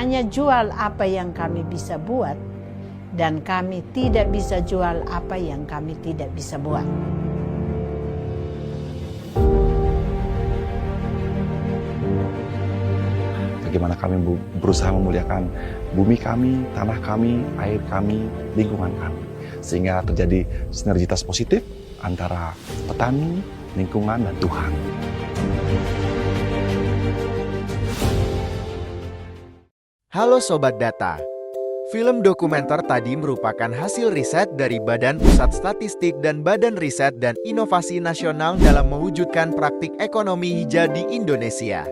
hanya jual apa yang kami bisa buat, dan kami tidak bisa jual apa yang kami tidak bisa buat. Bagaimana kami berusaha memuliakan bumi kami, tanah kami, air kami, lingkungan kami. Sehingga terjadi sinergitas positif antara petani, lingkungan, dan Tuhan. Halo Sobat Data. Film dokumenter tadi merupakan hasil riset dari Badan Pusat Statistik dan Badan Riset dan Inovasi Nasional dalam mewujudkan praktik ekonomi hijau di Indonesia.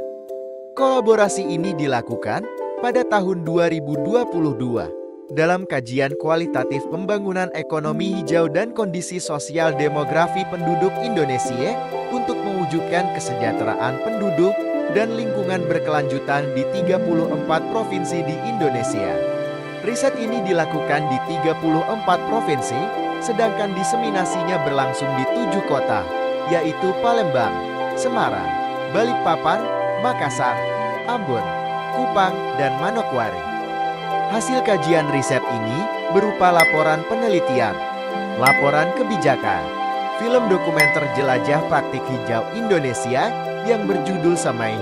Kolaborasi ini dilakukan pada tahun 2022 dalam kajian kualitatif pembangunan ekonomi hijau dan kondisi sosial demografi penduduk Indonesia untuk mewujudkan kesejahteraan penduduk dan lingkungan berkelanjutan di 34 provinsi di Indonesia. Riset ini dilakukan di 34 provinsi, sedangkan diseminasinya berlangsung di 7 kota, yaitu Palembang, Semarang, Balikpapan, Makassar, Ambon, Kupang, dan Manokwari. Hasil kajian riset ini berupa laporan penelitian, laporan kebijakan, film dokumenter jelajah praktik hijau Indonesia yang berjudul Semai,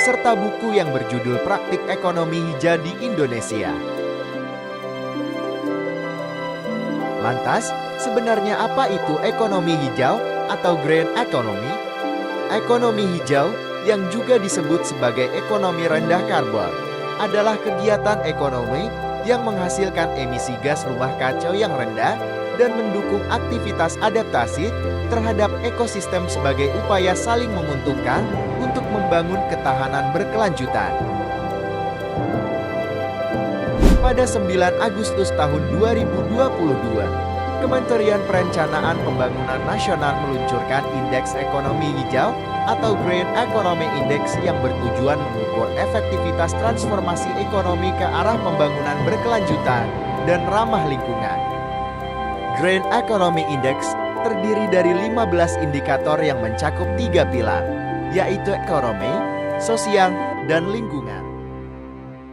serta buku yang berjudul Praktik Ekonomi Hijau di Indonesia. Lantas, sebenarnya apa itu ekonomi hijau atau green economy? Ekonomi hijau yang juga disebut sebagai ekonomi rendah karbon adalah kegiatan ekonomi yang menghasilkan emisi gas rumah kaca yang rendah dan mendukung aktivitas adaptasi terhadap ekosistem sebagai upaya saling menguntungkan untuk membangun ketahanan berkelanjutan. Pada 9 Agustus tahun 2022, Kementerian Perencanaan Pembangunan Nasional meluncurkan Indeks Ekonomi Hijau atau Green Economy Index yang bertujuan mengukur efektivitas transformasi ekonomi ke arah pembangunan berkelanjutan dan ramah lingkungan. Green Economy Index terdiri dari 15 indikator yang mencakup 3 pilar, yaitu ekonomi, sosial, dan lingkungan.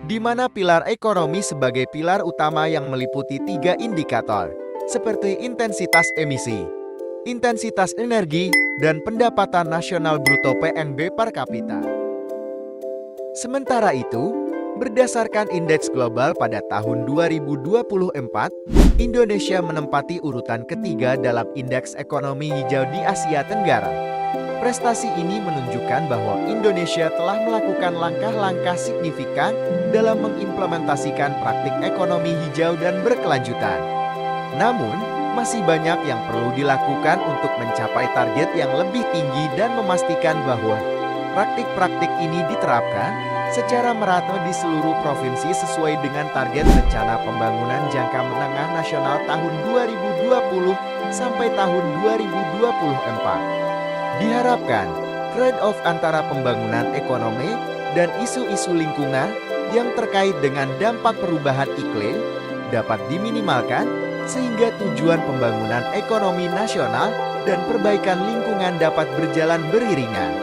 Di mana pilar ekonomi sebagai pilar utama yang meliputi 3 indikator, seperti intensitas emisi, intensitas energi, dan pendapatan nasional bruto PNB per kapita. Sementara itu, berdasarkan indeks global pada tahun 2024, Indonesia menempati urutan ketiga dalam indeks ekonomi hijau di Asia Tenggara. Prestasi ini menunjukkan bahwa Indonesia telah melakukan langkah-langkah signifikan dalam mengimplementasikan praktik ekonomi hijau dan berkelanjutan. Namun, masih banyak yang perlu dilakukan untuk mencapai target yang lebih tinggi dan memastikan bahwa praktik-praktik ini diterapkan secara merata di seluruh provinsi sesuai dengan target Rencana Pembangunan Jangka Menengah Nasional tahun 2020 sampai tahun 2024. Diharapkan, trade-off antara pembangunan ekonomi dan isu-isu lingkungan yang terkait dengan dampak perubahan iklim dapat diminimalkan sehingga tujuan pembangunan ekonomi nasional dan perbaikan lingkungan dapat berjalan beriringan.